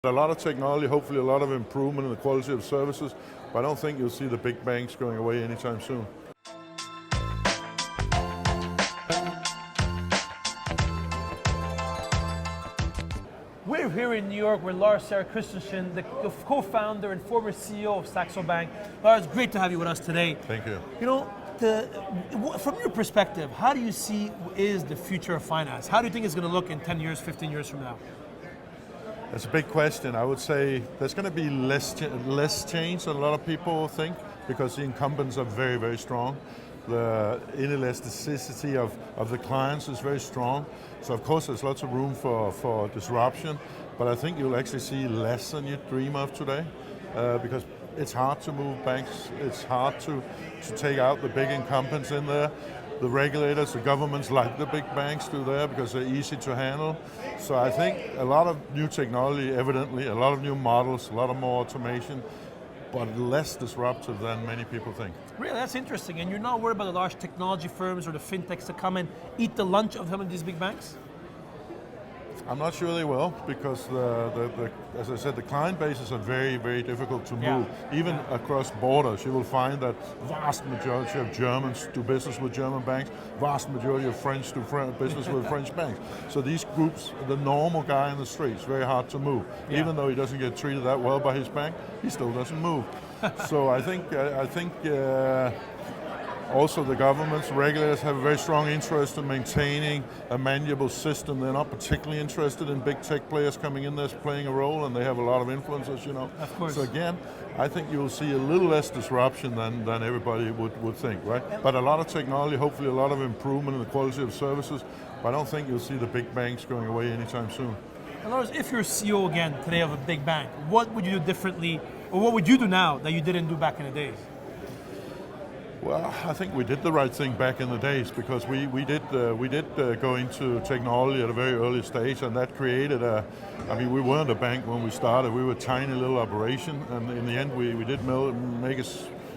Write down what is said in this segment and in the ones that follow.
A lot of technology, hopefully a lot of improvement in the quality of services, but I don't think you'll see the big banks going away anytime soon. We're here in New York with Lars Seier Christensen, the co-founder and former CEO of Saxo Bank. Lars, great to have you with us today. Thank you. You know, from your perspective, how do you see is the future of finance? How do you think it's going to look in 10 years, 15 years from now? That's a big question. I would say there's going to be less change than a lot of people think because the incumbents are very, very strong. The inelasticity of the clients is very strong. So of course there's lots of room for disruption, but I think you'll actually see less than you dream of today because it's hard to move banks. It's hard to take out the big incumbents in there. The regulators, the governments like the big banks do there because they're easy to handle. So I think a lot of new technology, evidently, a lot of new models, a lot of more automation, but less disruptive than many people think. Really, that's interesting. And you're not worried about the large technology firms or the fintechs to come and eat the lunch of some of these big banks? I'm not sure they will because, as I said, the client bases are very, very difficult to move. Even across borders, you will find that vast majority of Germans do business with German banks, vast majority of French do business with French banks. So these groups, the normal guy in the street, is very hard to move. Even though he doesn't get treated that well by his bank, he still doesn't move. So I think also the governments, regulators have a very strong interest in maintaining a manual system. They're not particularly interested in big tech players coming in there playing a role, and they have a lot of influence, as you know. Of course. So again, I think you'll see a little less disruption than everybody would think, right? But a lot of technology, hopefully a lot of improvement in the quality of services, but I don't think you'll see the big banks going away anytime soon. And Lars, if you're CEO again today of a big bank, what would you do differently, or what would you do now that you didn't do back in the days? Well, I think we did the right thing back in the days because we did go into technology at a very early stage, and that created we weren't a bank when we started. We were a tiny little operation, and in the end we did make a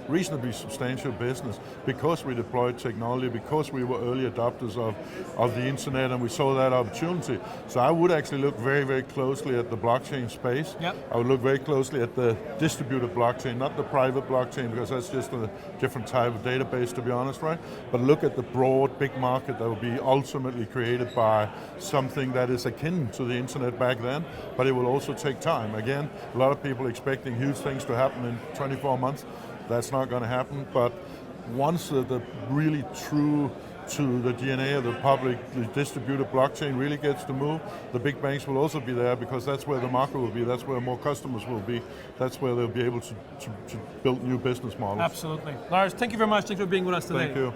reasonably substantial business because we deployed technology, because we were early adopters of the internet, and we saw that opportunity. So I would actually look very, very closely at the blockchain space. Yep. I would look very closely at the distributed blockchain, not the private blockchain, because that's just a different type of database, to be honest, right? But look at the broad, big market that will be ultimately created by something that is akin to the internet back then, but it will also take time. Again, a lot of people expecting huge things to happen in 24 months. That's not going to happen, but once the really true to the DNA of the publicly distributed blockchain really gets to move, the big banks will also be there because that's where the market will be, that's where more customers will be, that's where they'll be able to build new business models. Absolutely. Lars, thank you very much. Thank you for being with us today. Thank you.